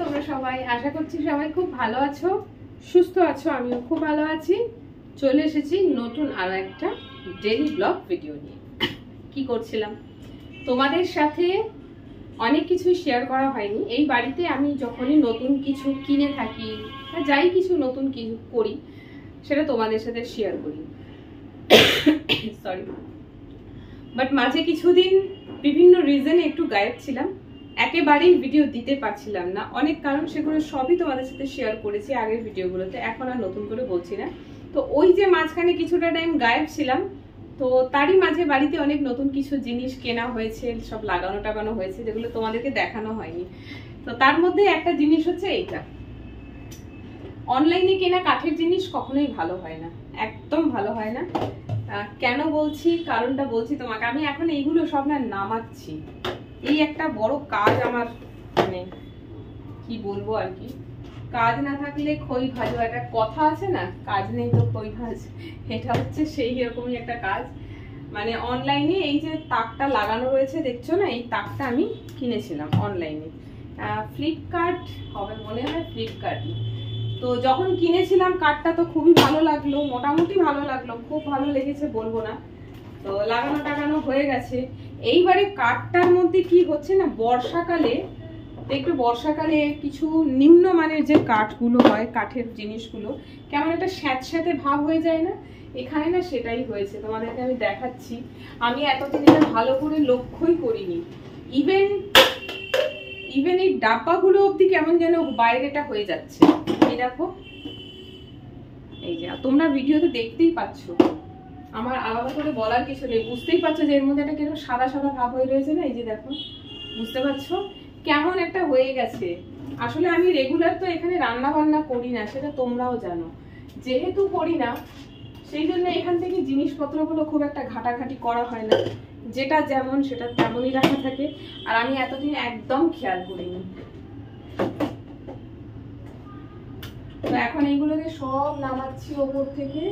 তোমরা সবাই? আশা করছি সবাই খুব ভালো আছো, সুস্থ আছো। আমিও খুব ভালো আছি। চলে এসেছি নতুন আরো একটা ডেইলি ব্লগ ভিডিও নিয়ে। কি করছিলাম তোমাদের সাথে অনেক কিছু শেয়ার করা হয়নি। এই বাড়িতে আমি যখনই নতুন কিছু কিনে থাকি বা যাই কিছু নতুন কিছু করি সেটা তোমাদের সাথে শেয়ার করি। সরি, বাট মাঝে কিছুদিন বিভিন্ন রিজনে একটু গায়েব ছিলাম, একেবারেই ভিডিও দিতে পারছিলাম না। অনেক কারণ, সেগুলো সবই তোমাদের সাথে শেয়ার করেছি আগের ভিডিওগুলোতে, এখন আর নতুন করে বলছি না। তো ওই যে মাঝখানে কিছুটা টাইম গায়েব ছিলাম, তো তারই মাঝে বাড়িতে অনেক নতুন কিছু জিনিস কেনা হয়েছে, সব লাগানো টাগানো হয়েছে, যেগুলো তোমাদেরকে দেখানো হয়নি। তো তার মধ্যে একটা জিনিস হচ্ছে এইটা। অনলাইনে কেনা কাঠের জিনিস কখনোই ভালো হয় না, একদম ভালো হয় না। কেন বলছি, কারণটা বলছি তোমাকে। আমি এখন এইগুলো সব না নামাচ্ছি। এই একটা বড় কাজ আমার, মানে কি বলবো আর কি, কাজ না থাকলে খই ভাজো, একটা কথা আছে না, কাজ নেই তো খই ভাজ। এটা হচ্ছে সেই রকমই একটা কাজ। মানে অনলাইনে এই যে তাকটা লাগানো রয়েছে দেখছো না, এই তাকটা আমি কিনেছিলাম অনলাইনে, ফ্লিপকার্ট হবে মনে হয়, ফ্লিপকার্ট। তো যখন কিনেছিলাম কাঠটা তো খুবই ভালো লাগলো, মোটামুটি ভালো লাগলো, খুব ভালো লেগেছে বলবো না। তো লাগানো টাগানো হয়ে গেছে। এইবারে কাঠটার মধ্যে কি হচ্ছে না, বর্ষাকালে দেখবে, বর্ষাকালে কিছু নিম্নমানের যে কাঠগুলো হয়, কাঠের জিনিসগুলো কেমন একটা স্যাঁতস্যাঁতে ভাব হয়ে যায় না, এখানে না সেটাই হয়েছে। তোমাদেরকে আমি দেখাচ্ছি। আমি এতদিন এটা ভালো করে লক্ষ্যই করিনি। ইভেন এই ডাব্বাগুলো অবধি কেমন যেন বাইরেটা হয়ে যাচ্ছে। এই দেখো, এই যে তোমরা ভিডিওতে দেখতেই পাচ্ছ, আমার আলাদা করে বলার কিছু নেই, বুঝতেই পারছো যে এর মধ্যে একটা কেন সাদা সাদা ভাব হয়ে রয়েছে না। এই যে দেখো, বুঝতে পারছো কেমন একটা হয়ে গেছে। আসলে আমি রেগুলার তো এখানে রান্না বান্না করি না, সেটা তোমরাও জানো। যেহেতু করি না, সেই জন্য এখান থেকে জিনিসপত্রগুলো খুব একটা ঘাটাঘাটি করা হয় না, যেটা যেমন সেটা তেমনই রাখা থাকে। আর আমি এতদিন একদম খেয়াল করিনি। তো এখন এইগুলোকে সব নামাচ্ছি ওপর থেকে।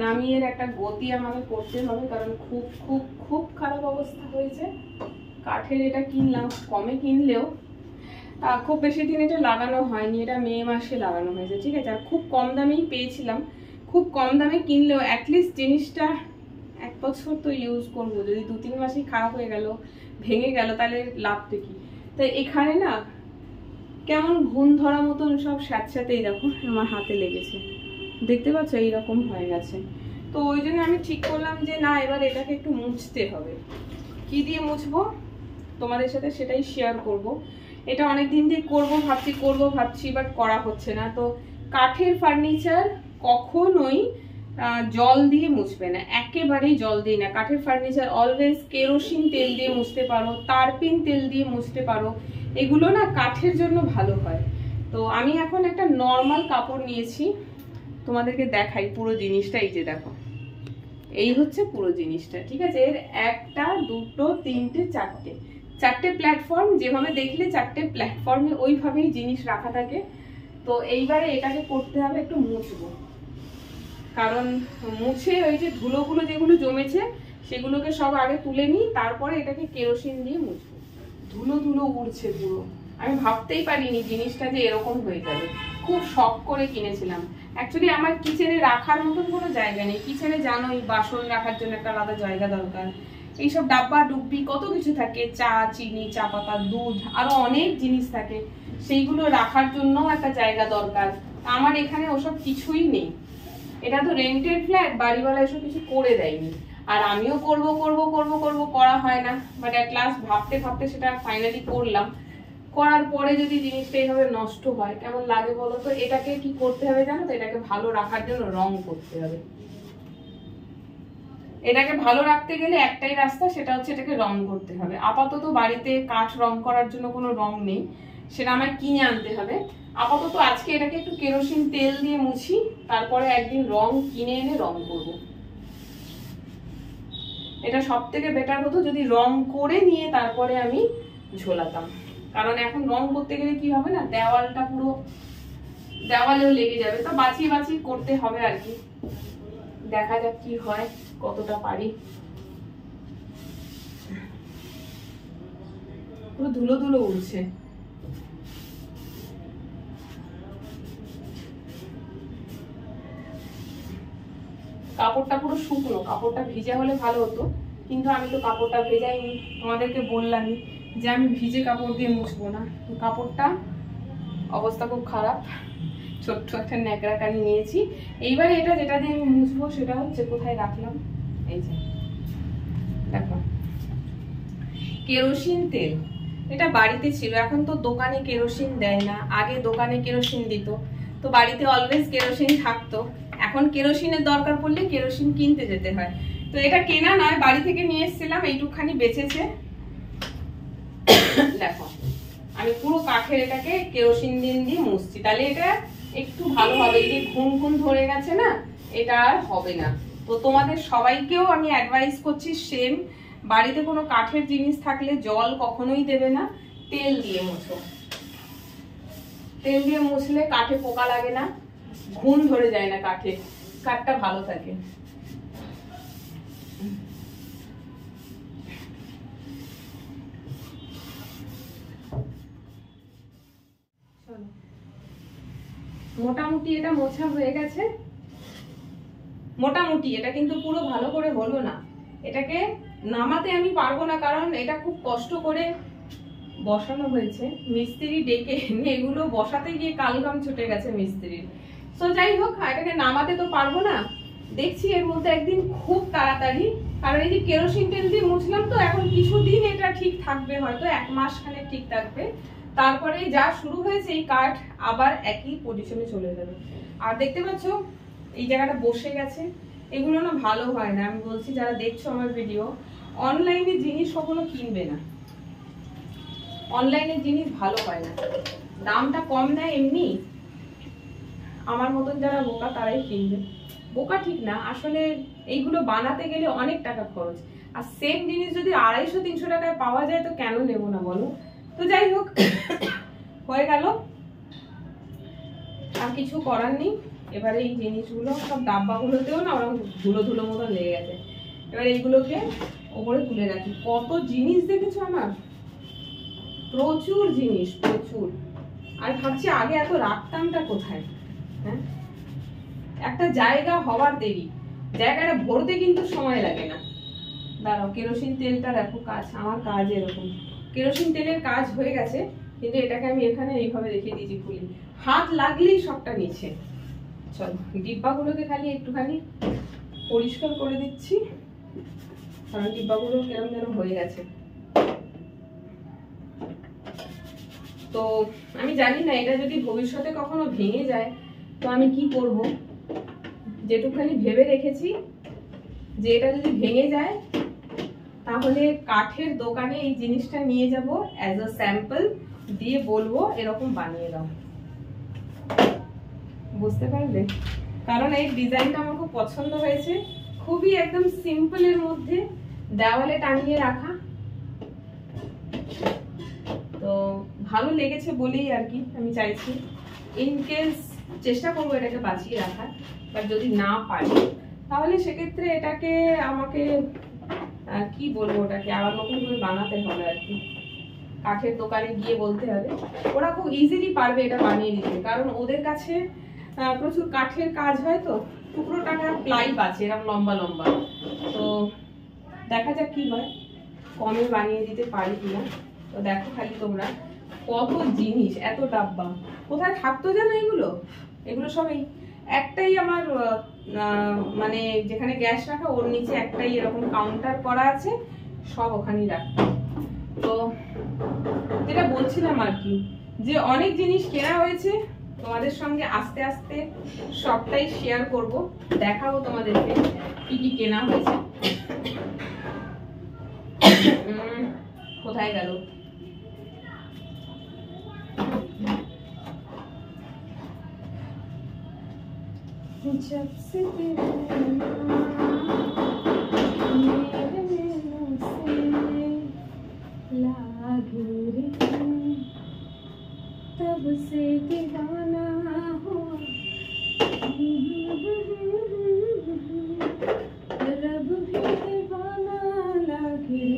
নামিয়ে একটা গতি আমাকে করতে হবে, কারণ খুব খুব খুব খারাপ অবস্থা হয়েছে। কাঠের এটা কিনলাম, কমে কিনলেও খুব বেশি দিন এটা লাগানো হয়নি, এটা মে মাসে লাগানো হয়েছে, ঠিক আছে। আর খুব কম দামেই পেয়েছিলাম। খুব কম দামে কিনলেও অ্যাটলিস্ট জিনিসটা 1 বছর তো ইউজ করবো। যদি 2-3 মাসেই খারাপ হয়ে গেল, ভেঙে গেল, তাহলে লাভটা কি? তাই এখানে না কেমন ঘুণ ধরা মতন সব স্যাঁতস্যাঁতেই, দেখো আমার হাতে লেগেছে, দেখতে পাচ্ছ এইরকম হয়ে গেছে। তো ওই জন্য আমি ঠিক করলাম যে না, এবার এটাকে একটু মুছতে হবে। কি দিয়ে মুছবো তোমাদের সাথে সেটাই শেয়ার করব। এটা অনেক দিন দিয়ে করবো ভাবছি, বাট করা হচ্ছে না। তো কাঠের ফার্নিচার কখনোই জল দিয়ে মুছবে না, একেবারেই জল দিয়ে না। কাঠের ফার্নিচার অলওয়েজ কেরোসিন তেল দিয়ে মুছতে পারো, তারপিন তেল দিয়ে মুছতে পারো, এগুলো না কাঠের জন্য ভালো হয়। তো আমি এখন একটা নর্মাল কাপড় নিয়েছি, তোমাদেরকে দেখাই পুরো জিনিসটা। এই যে দেখো, এই হচ্ছে পুরো জিনিসটা, ঠিক আছে। এর 1, 2, 3, 4টে প্ল্যাটফর্ম, যেভাবে দেখলে 4টে প্ল্যাটফর্মে ওইভাবেই জিনিস রাখা থাকে। তো এইবারে এটাকে করতে হবে একটু মুছবো, কারণ মুছে ওই যে ধুলোগুলো যেগুলো জমেছে সেগুলোকে সব আগে তুলে নিই, তারপরে এটাকে কেরোসিন দিয়ে মুছবো। ধুলো ধুলো উড়ছে পুরো। আমি ভাবতেই পারিনি জিনিসটা যে এরকম হয়ে যাবে। খুব শখ করে কিনেছিলাম। অ্যাকচুয়ালি আমার কিচেনে রাখার মতন কোনো জায়গা নেই। কিচেনে জানোই, বাসন রাখার জন্য একটা আলাদা জায়গা দরকার। এইসব ডাব্বা ডুব্বি কত কিছু থাকে, চা, চিনি, চা পাতা, দুধ, আরো অনেক জিনিস থাকে, সেইগুলো রাখার জন্য একটা জায়গা দরকার। আমার এখানে ওসব কিছুই নেই। এটা তো রেন্টেড ফ্ল্যাট, বাড়িওয়ালা এসব কিছু করে দেয়নি। আর আমিও করব করা হয় না। বাট অ্যাট লাস্ট ভাবতে সেটা ফাইনালি করলাম। করার পরে যদি জিনিসটা এইভাবে নষ্ট হয় কেমন লাগে বলো তো। এটাকে কি করতে হবে জানো তো, এটাকে ভালো রাখার জন্য রং করতে হবে। এটাকে ভালো রাখতে গেলে একটাই রাস্তা, সেটা হচ্ছে এটাকে রং করতে হবে। আপাতত বাড়িতে কাঠ রং করার জন্য কোনো রং নেই, সেটা আমায় কিনে আনতে হবে। আপাতত আজকে এটাকে একটু কেরোসিন তেল দিয়ে মুছি, তারপরে একদিন রং কিনে এনে রং করব। এটা সব থেকে বেটার হতো যদি রং করে নিয়ে তারপরে আমি ঝোলাতাম, কারণ এখন রং করতে গেলে কি হবে না, দেওয়ালটা পুরো, দেওয়ালেও লেগে যাবে। তো বাঁচিয়ে করতে হবে আর কি। দেখা যাক কি হয়, কতটা পারি। পুরো ধুলো ধুলো উড়ছে। কাপড়টা পুরো শুকনো, কাপড়টা ভিজা হলে ভালো হতো, কিন্তু আমি তো কাপড়টা ভেজাইনি, তোমাদেরকে বললামই যে আমি ভিজে কাপড় দিয়ে মুছবো না। কাপড়টা অবস্থা খুব খারাপ, ছোট্ট একটা ন্যাকড়া টানি নিয়েছি। এইবারে এটা যেটা দিয়ে আমি মুছবো সেটা হচ্ছে, কোথায় রাখলাম, এই যে দেখো কেরোসিন তেল। এটা বাড়িতে ছিল, এখন তো দোকানে কেরোসিন দেয় না, আগে দোকানে কেরোসিন দিত, তো বাড়িতে অলওয়েজ কেরোসিন থাকতো। এখন কেরোসিনের দরকার পড়লে কেরোসিন কিনতে যেতে হয়। তো এটা কেনা নয়, বাড়ি থেকে নিয়ে এসেছিলাম, এইটুকখানি বেঁচেছে। দেখো আমি পুরো কাঠের এটাকে কেরোসিন দিয়ে মুছছি, তাহলে এটা একটু ভালো হবে। এই যে ঘুন ঘুন ধরে গেছে না, এটা আর হবে না। তো তোমাদের সবাইকেও আমি অ্যাডভাইস করছি সেম, বাড়িতে কোনো কাঠের জিনিস থাকলে জল কখনোই দেবে না, তেল দিয়ে মুছো। তেল দিয়ে মুছলে কাঠে পোকা লাগে না, ঘুন ধরে যায় না কাঠে, কাঠটা ভালো থাকে। মোটামুটি এটা মোছা হয়ে গেছে, মোটামুটি। এটা কিন্তু পুরো ভালো করে হলো না, এটাকে নামাতে আমি পারবো না, কারণ এটা খুব কষ্ট করে বসানো হয়েছে। মিস্ত্রি ডেকে এগুলো বসাতে গিয়ে কালঘাম ছুটে গেছে মিস্ত্রির। তো যাই হোক, এটাকে নামাতে তো পারবো না, দেখছি এর মধ্যে একদিন খুব তাড়াতাড়ি, কারণ এই যে কেরোসিন তেল দিয়ে মুছলাম তো, এখন কিছুদিন এটা ঠিক থাকবে, হয়তো 1 মাস খানে ঠিক থাকবে, তারপরে যা শুরু হয়েছে এই কাঠ আবার একই পজিশনে চলে যাবে। আর দেখতে পাচ্ছ এই জায়গাটা বসে গেছে, এগুলো না ভালো হয় না। আমি বলছি যারা দেখছো আমার ভিডিও, অনলাইনে জিনিস কখনো কিনবে না, অনলাইনের জিনিস ভালো হয় না, দামটা কম নেয় এমনি, আমার মতন যারা বোকা তারাই কিনবে। বোকা ঠিক না, আসলে এইগুলো বানাতে গেলে অনেক টাকা খরচ, আর সেম জিনিস যদি 250-300 টাকায় পাওয়া যায় তো কেন নেব না বলো। তো যাই হোক, হয়ে গেল, আর কিছু করার নেই। এবারে এই জিনিসগুলো সব ডাব্বাগুলোতেও না ওরকম ধুলো ধুলো মতো লেগে গেছে, এবার এইগুলোকে ওপরে তুলে রাখি। কত জিনিস দেখেছো আমার, প্রচুর জিনিস, প্রচুর। আর ভাবছি আগে এত রাখতামটা কোথায়। হ্যাঁ, একটা জায়গা হওয়ার দেরি, জায়গাটা ভরতে কিন্তু সময় লাগে না। দাঁড়াও, কেরোসিন তেলটা দেখো, কাজ, আমার কাজ এরকম, কেরোসিন তেলের কাজ হয়ে গেছে, কিন্তু এটাকে আমি এখানে এইভাবে রেখে দিয়েছি খুলি, হাত লাগলেই সবটা নিচে। চলো ডিব্বাগুলোকে খালি একটুখানি পরিষ্কার করে দিচ্ছি, কারণ ডিব্বাগুলো কেরম যেন হয়ে গেছে। তো আমি জানি না এটা যদি ভবিষ্যতে কখনো ভেঙে যায় তো আমি কি করব। যেটুখানি ভেবে রেখেছি যে এটা যদি ভেঙে যায় তাহলে কাঠের দোকানে এই জিনিসটা নিয়ে যাব অ্যাজ আ স্যাম্পল, দিয়ে বলবো এরকম বানিয়ে দাও, বুঝতে পারলে? কারণ এই ডিজাইনটা আমার খুব পছন্দ হয়েছে, খুবই একদম সিম্পলের মধ্যে দেওয়ালে টাঙিয়ে রাখা, তো ভালো লেগেছে বলেই আর কি আমি চাইছি। ইন কেস চেষ্টা করবো এটাকে বাঁচিয়ে রাখার, বাট যদি না পারি তাহলে সেক্ষেত্রে এটাকে আমাকে কি বলবো, ওটাকে আবার নতুন করে বানাতে হবে আর কি। কাঠের দোকানে গিয়ে বলতে হবে, ওরা খুব ইজিলি পারবে এটা বানিয়ে দিতে, কারণ ওদের কাছে প্রচুর কাঠের কাজ হয়, তো টুকরো টাকা প্লাই আছে এরকম লম্বা লম্বা। তো দেখা যাক কি হয়, কমে বানিয়ে দিতে পারি কিনা। তো দেখো খালি তোমরা কত জিনিস, এত ডাব্বা কোথায় থাকতো জানো এগুলো, এগুলো সবই একটাই আমার মানে যেখানে গ্যাস রাখা ওর নিচে একটাই এরকম কাউন্টার করা আছে, সব ওখানেই রাখতাম। তো যেটা বলছিলাম আর কি, যে অনেক জিনিস কেনা হয়েছে, তোমাদের সঙ্গে আস্তে আস্তে সবটাই শেয়ার করব, দেখাবো তোমাদেরকে কি কি কেনা হয়েছে। কোথায় গেল, जब से मेरे नैनों से लागे रे, तब से दीवाना हुआ, रब भी दीवाना लागे,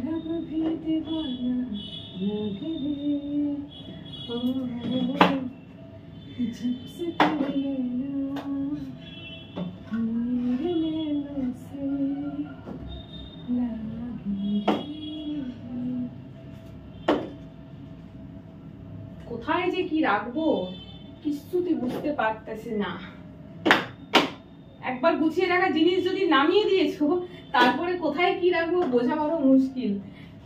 रब भी दीवाना लागे। झपसे तेरे नैना मेरे नैनों से लागी रे। কোথায় যে কি রাখবো কিছুতেই বুঝতে পারতেছি না। একবার গুছিয়ে রাখা জিনিস যদি নামিয়ে দিয়েছো তারপরে কোথায় কি রাখবো বোঝা বড় মুশকিল।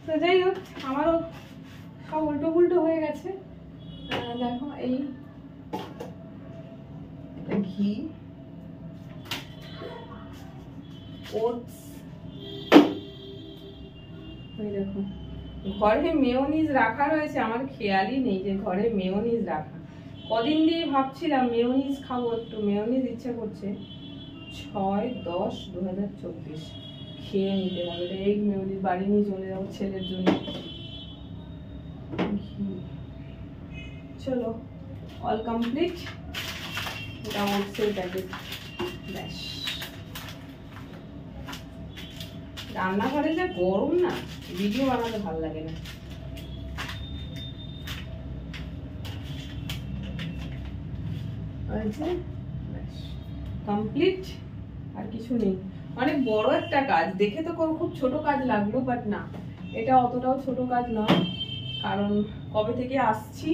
তো যাই হোক আমারও সব উল্টো পুল্টো হয়ে গেছে। দেখো এই ঘি, ওটস, এই দেখো ঘরে মেয়োনিজ রাখা রয়েছে, আমার খেয়ালই নেই যে ঘরে মেয়োনিজ রাখা। কদিন দিয়ে ভাবছিলাম মেয়োনিজ খাবো, একটু মেয়োনিজ ইচ্ছে করছে। 6/10/2024 খেয়ে নিতে হবে। এই মেয়োনিজ বাড়ি নিয়ে চলে যাবো ছেলের জন্য। চলো অল কমপ্লিট। এটা ওটসের প্যাকেট। ব্যাস রান্নাঘরে যা গরম না, ভিডিও বানাতে ভালো লাগে না। কমপ্লিট, আর কিছু নেই। অনেক বড় একটা কাজ, দেখে তো খুব ছোট কাজ লাগলো, বাট না, এটা অতটাও ছোট কাজ নয়। কারণ কবে থেকে আসছি,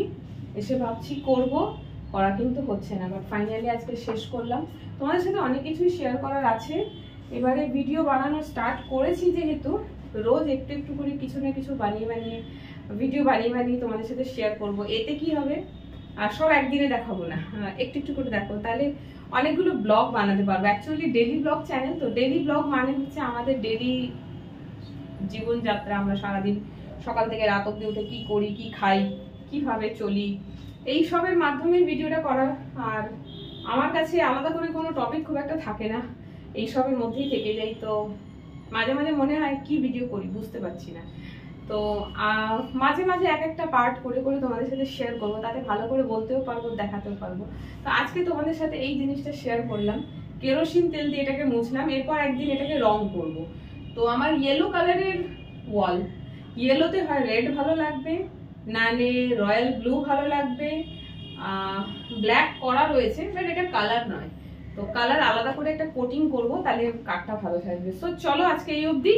এসে ভাবছি করব, করা কিন্তু হচ্ছে না। বাট ফাইনালি আজকে শেষ করলাম। তোমাদের সাথে অনেক কিছুই শেয়ার করার আছে। এবারে ভিডিও বানানো স্টার্ট করেছি যেহেতু, রোজ একটু একটু করে কিছু না কিছু বানিয়ে ভিডিও বানিয়ে তোমাদের সাথে শেয়ার করব। এতে কি হবে, আর সব একদিনে দেখাবো না, একটু একটু করে দেখো, তাহলে অনেকগুলো ব্লগ বানাতে পারবো। অ্যাকচুয়ালি ডেইলি ব্লগ চ্যানেল তো, ডেইলি ব্লগ মানে হচ্ছে আমাদের ডেইলি জীবনযাত্রা। আমরা সারাদিন সকাল থেকে রাত অব্দি উঠে কি করি, কি খাই, কিভাবে চলি, এই সবের মাধ্যমে ভিডিওটা করা। আর আমার কাছে আলাদা করে কোনো টপিক খুব একটা থাকে না, এই সবের মধ্যেই থেকে যাই। তো মাঝে মাঝে মনে হয় কি ভিডিও করি বুঝতে পারছি না। তো মাঝে মাঝে এক একটা পার্ট করে করে তোমাদের সাথে শেয়ার করবো, তাতে ভালো করে বলতেও পারবো, দেখাতেও পারবো। তো আজকে তোমাদের সাথে এই জিনিসটা শেয়ার করলাম। কেরোসিন তেল দিয়ে এটাকে মুছলাম, এরপর একদিন এটাকে রং করব। তো আমার ইয়েলো কালারের ওয়াল, ইয়েলোতে হয় রেড ভালো লাগবে, নালে রয়্যাল ব্লু ভালো লাগবে, ব্ল্যাক করা রয়েছে, বাট এটা কালার নয়। তো কালার আলাদা করে একটা কোটিং করব, তাহলে কাঠটা ভালো থাকবে। সো চলো আজকে এই অবধি।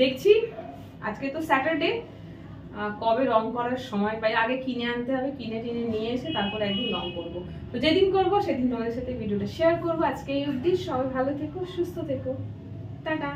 দেখছি আজকে তো স্যাটারডে, কবে রং করার সময় পাই, আগে কিনে আনতে হবে, কিনে টিনে নিয়ে এসে তারপর একদিন রং করব। তো যেদিন করব সেদিন তোমাদের সাথে ভিডিওটা শেয়ার করব। আজকে এই অবধি, সবাই ভালো থেকো, সুস্থ থেকো, টাটা।